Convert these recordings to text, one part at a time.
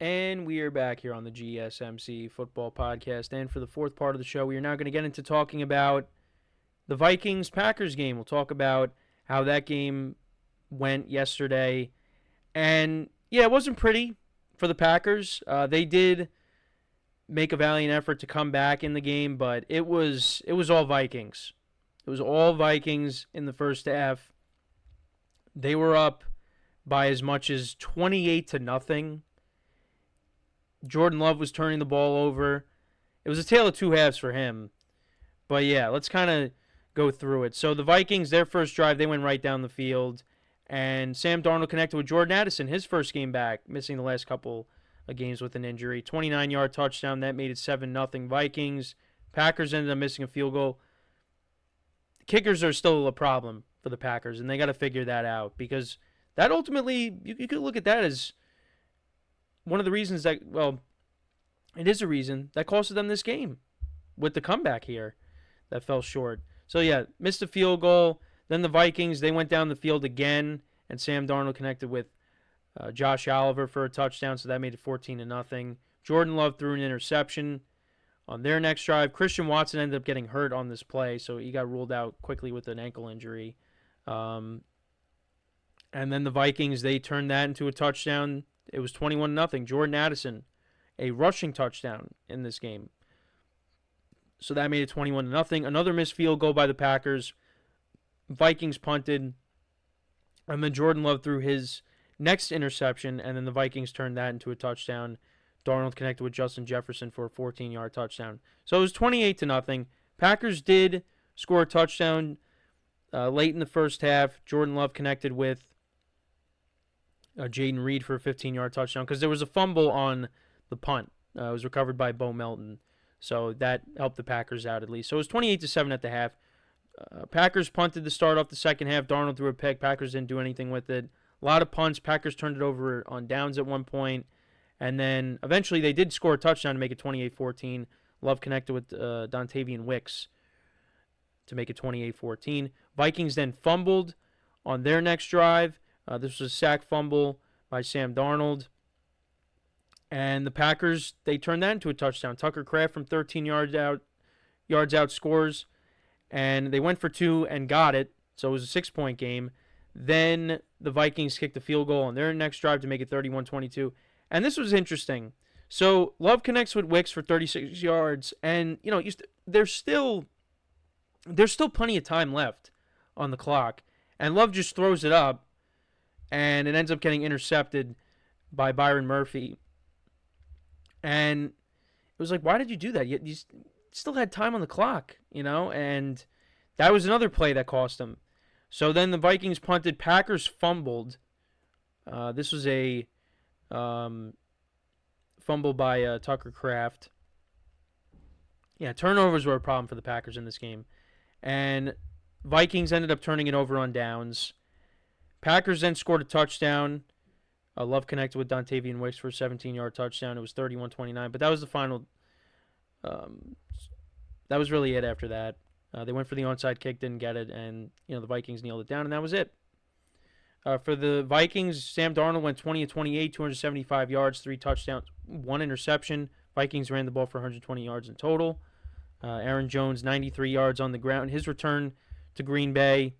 And we are back here on the GSMC Football Podcast. And for the fourth part of the show, we are now going to get into talking about the Vikings-Packers game. We'll talk about how that game went yesterday. And, yeah, it wasn't pretty for the Packers. They did make a valiant effort to come back in the game, but it was all Vikings. It was all Vikings in the first half. They were up by as much as 28-0. Jordan Love was turning the ball over. It was a tale of two halves for him. But yeah, let's kind of go through it. So the Vikings, their first drive, they went right down the field. And Sam Darnold connected with Jordan Addison, his first game back, missing the last couple of games with an injury. 29-yard touchdown, that made it 7-0 Vikings. Packers ended up missing a field goal. Kickers are still a problem for the Packers, and they got to figure that out because that ultimately, you could look at that as one of the reasons that, well, it is a reason that costed them this game with the comeback here that fell short. So, yeah, missed a field goal. Then the Vikings, they went down the field again, and Sam Darnold connected with Josh Oliver for a touchdown, so that made it 14-0. Jordan Love threw an interception on their next drive. Christian Watson ended up getting hurt on this play, so he got ruled out quickly with an ankle injury. And then the Vikings, they turned that into a touchdown. It was 21-0. Jordan Addison, a rushing touchdown in this game. So that made it 21-0. Another missed field goal by the Packers. Vikings punted. And then Jordan Love threw his next interception, and then the Vikings turned that into a touchdown. Darnold connected with Justin Jefferson for a 14-yard touchdown. So it was 28-0. Packers did score a touchdown late in the first half. Jordan Love connected with Jaden Reed for a 15-yard touchdown because there was a fumble on the punt. It was recovered by Bo Melton. So that helped the Packers out at least. So it was 28-7 at the half. Packers punted to start off the second half. Darnold threw a pick. Packers didn't do anything with it. A lot of punts. Packers turned it over on downs at one point. And then eventually they did score a touchdown to make it 28-14. Love connected with Dontavian Wicks to make it 28-14. Vikings then fumbled on their next drive. This was a sack fumble by Sam Darnold. And the Packers, they turned that into a touchdown. Tucker Kraft from 13 yards out scores. And they went for two and got it. So it was a 6-point game. Then the Vikings kicked the field goal on their next drive to make it 31-22. And this was interesting. So Love connects with Wicks for 36 yards. And, you know, there's still plenty of time left on the clock. And Love just throws it up. And it ends up getting intercepted by Byron Murphy. And it was like, why did you do that? You still had time on the clock, you know? And that was another play that cost them. So then the Vikings punted. Packers fumbled. This was a fumble by Tucker Kraft. Yeah, turnovers were a problem for the Packers in this game. And Vikings ended up turning it over on downs. Packers then scored a touchdown. Love connected with Dontavian Wicks for a 17-yard touchdown. It was 31-29, but that was the final. That was really it after that. They went for the onside kick, didn't get it, and the Vikings kneeled it down, and that was it. For the Vikings, Sam Darnold went 20-28, 275 yards, 3 touchdowns, 1 interception. Vikings ran the ball for 120 yards in total. Aaron Jones, 93 yards on the ground. His return to Green Bay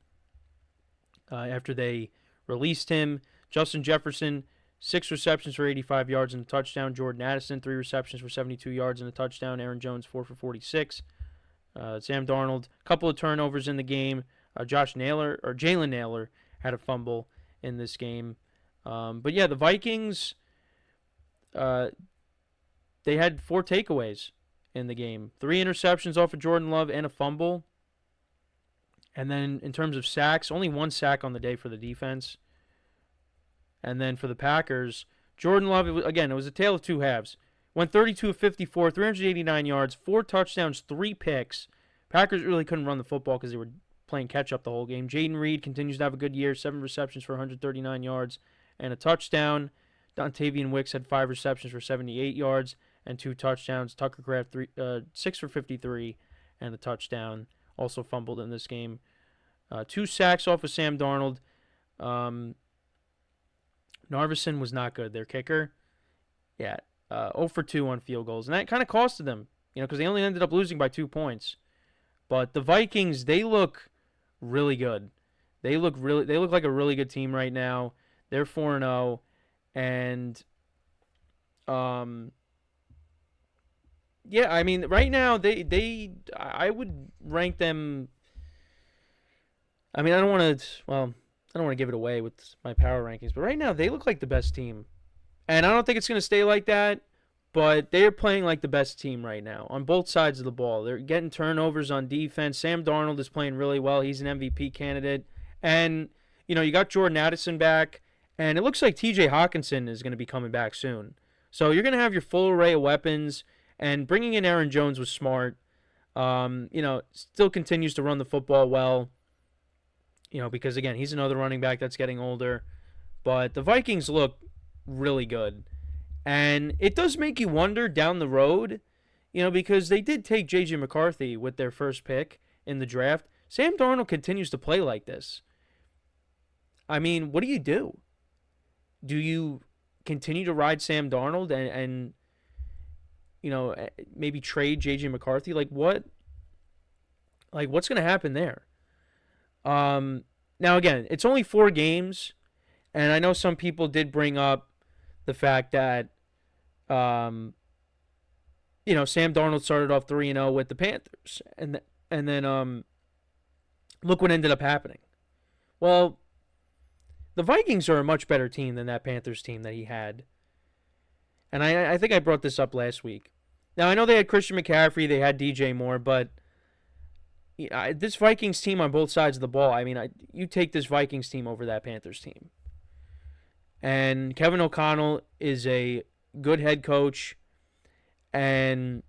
after they released him. Justin Jefferson, 6 receptions for 85 yards and a touchdown. Jordan Addison, 3 receptions for 72 yards and a touchdown. Aaron Jones, 4 for 46. Sam Darnold, a couple of turnovers in the game. Jalen Naylor had a fumble in this game. But yeah, the Vikings, they had 4 takeaways in the game. 3 interceptions off of Jordan Love and a fumble. And then in terms of sacks, only 1 sack on the day for the defense. And then for the Packers, Jordan Love, it was a tale of two halves. Went 32 of 54, 389 yards, 4 touchdowns, 3 picks. Packers really couldn't run the football because they were playing catch-up the whole game. Jaden Reed continues to have a good year, 7 receptions for 139 yards and a touchdown. Dontavian Wicks had 5 receptions for 78 yards and 2 touchdowns. Tucker Kraft, 6 for 53 and a touchdown. Also fumbled in this game. 2 sacks off of Sam Darnold. Narveson was not good, their kicker. Yeah, 0 for 2 on field goals, and that kind of costed them, because they only ended up losing by 2 points. But the Vikings, they look really good. They look like a really good team right now. They're 4-0, and um, yeah, I mean, right now I would rank them. I mean, I don't want to. Well, I don't want to give it away with my power rankings, but right now they look like the best team, and I don't think it's going to stay like that. But they're playing like the best team right now on both sides of the ball. They're getting turnovers on defense. Sam Darnold is playing really well. He's an MVP candidate, and you got Jordan Addison back, and it looks like T.J. Hawkinson is going to be coming back soon. So you're going to have your full array of weapons, and bringing in Aaron Jones was smart. Still continues to run the football well. Because again, he's another running back that's getting older. But the Vikings look really good. And it does make you wonder down the road, because they did take J.J. McCarthy with their first pick in the draft. Sam Darnold continues to play like this. I mean, what do you do? Do you continue to ride Sam Darnold and maybe trade J.J. McCarthy? Like, what? Like, what's going to happen there? Now, again, it's only 4 games, and I know some people did bring up the fact that, Sam Darnold started off 3-0 with the Panthers, and then look what ended up happening. Well, the Vikings are a much better team than that Panthers team that he had, and I think I brought this up last week. Now, I know they had Christian McCaffrey, they had DJ Moore, but this Vikings team on both sides of the ball, I mean, you take this Vikings team over that Panthers team. And Kevin O'Connell is a good head coach. And,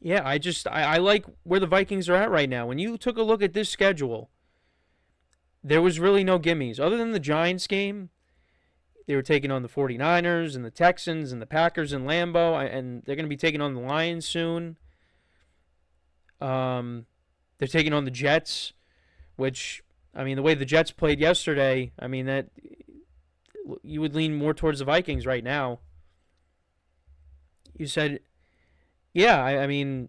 yeah, I like where the Vikings are at right now. When you took a look at this schedule, there was really no gimmies. Other than the Giants game, they were taking on the 49ers and the Texans and the Packers in Lambeau, and they're going to be taking on the Lions soon. They're taking on the Jets, which, I mean, the way the Jets played yesterday, I mean, that you would lean more towards the Vikings right now. You said, yeah, I mean,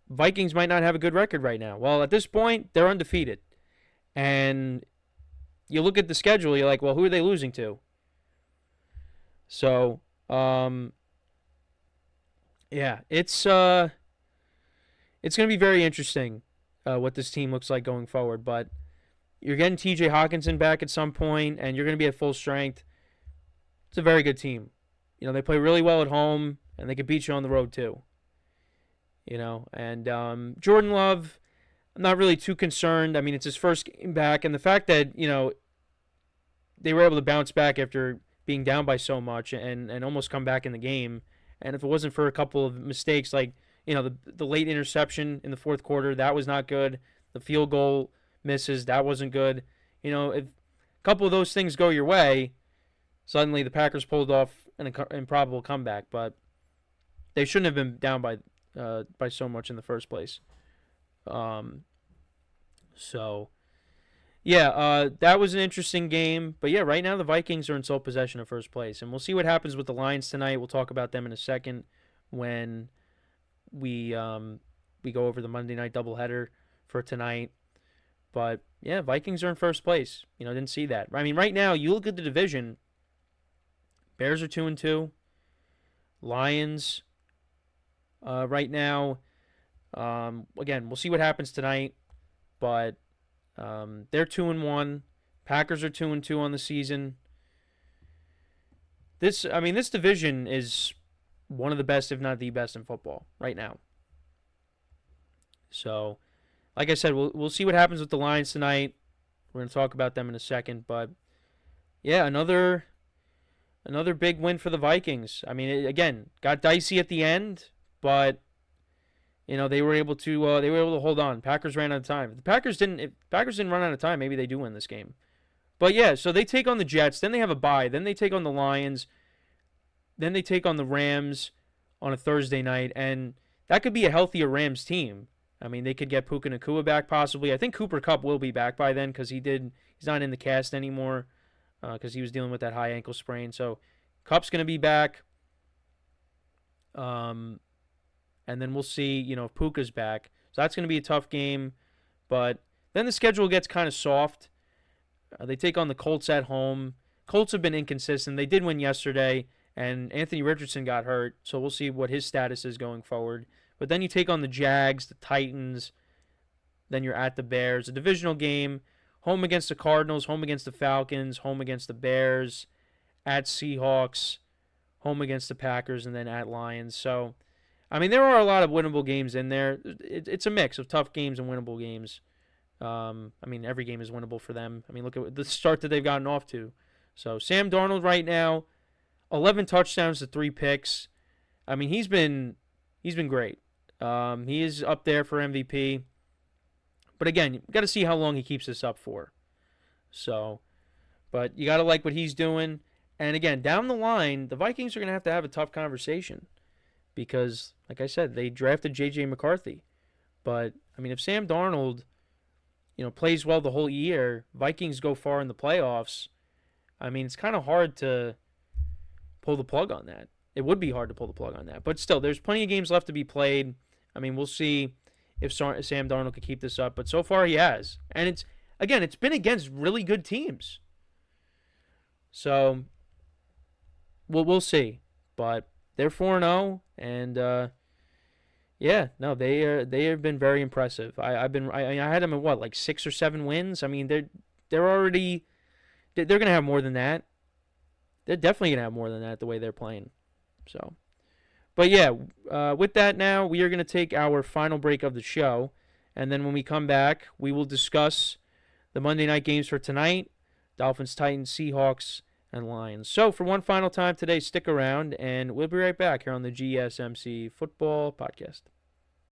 Vikings might not have a good record right now. Well, at this point, they're undefeated. And you look at the schedule, you're like, well, who are they losing to? So, yeah, it's going to be very interesting what this team looks like going forward. But you're getting T.J. Hawkinson back at some point, and you're going to be at full strength. It's a very good team. They play really well at home, and they can beat you on the road too. And Jordan Love, I'm not really too concerned. I mean, it's his first game back, and the fact that, they were able to bounce back after being down by so much and almost come back in the game. And if it wasn't for a couple of mistakes, like, the late interception in the fourth quarter, that was not good. The field goal misses, that wasn't good. If a couple of those things go your way, suddenly the Packers pulled off an improbable comeback. But they shouldn't have been down by so much in the first place. So, yeah, that was an interesting game. But, yeah, right now the Vikings are in sole possession of first place. And we'll see what happens with the Lions tonight. We'll talk about them in a second when we go over the Monday night doubleheader for tonight. But, yeah, Vikings are in first place. Didn't see that. I mean, right now, you look at the division. Bears are 2-2. Lions right now. Again, we'll see what happens tonight. But they're 2-1. Packers are 2-2 on the season. This division is one of the best, if not the best, in football right now. So, like I said, we'll see what happens with the Lions tonight. We're going to talk about them in a second. But, yeah, another big win for the Vikings. I mean, again, got dicey at the end, but they were able to hold on. Packers ran out of time. If Packers didn't run out of time, maybe they do win this game. But yeah, so they take on the Jets, then they have a bye, then they take on the Lions, then they take on the Rams on a Thursday night, and that could be a healthier Rams team. I mean, they could get Puka Nacua back possibly. I think Cooper Kupp will be back by then because he's not in the cast anymore because he was dealing with that high ankle sprain. So Cup's going to be back. And then we'll see, if Puka's back. So that's going to be a tough game. But then the schedule gets kind of soft. They take on the Colts at home. Colts have been inconsistent. They did win yesterday, and Anthony Richardson got hurt. So we'll see what his status is going forward. But then you take on the Jags, the Titans. Then you're at the Bears. A divisional game. Home against the Cardinals, home against the Falcons, home against the Bears, at Seahawks, home against the Packers, and then at Lions. So, there are a lot of winnable games in there. It's a mix of tough games and winnable games. Every game is winnable for them. Look at the start that they've gotten off to. So, Sam Darnold right now, 11 touchdowns to 3 picks. He's been great. He is up there for MVP. But again, you got to see how long he keeps this up for. So, but you got to like what he's doing. And again, down the line, the Vikings are going to have a tough conversation because, like I said, they drafted J.J. McCarthy. But, if Sam Darnold, plays well the whole year, Vikings go far in the playoffs, it's kind of hard to pull the plug on that. It would be hard to pull the plug on that. But still, there's plenty of games left to be played. We'll see if Sam Darnold could keep this up. But so far he has. And it's been against really good teams. So, we'll see. But they're 4-0. And, they have been very impressive. I had them at 6 or 7 wins? They're already, they're going to have more than that. They're definitely going to have more than that the way they're playing. So. But yeah, with that now, we are going to take our final break of the show. And then when we come back, we will discuss the Monday night games for tonight. Dolphins, Titans, Seahawks, and Lions. So for one final time today, stick around, and we'll be right back here on the GSMC Football Podcast.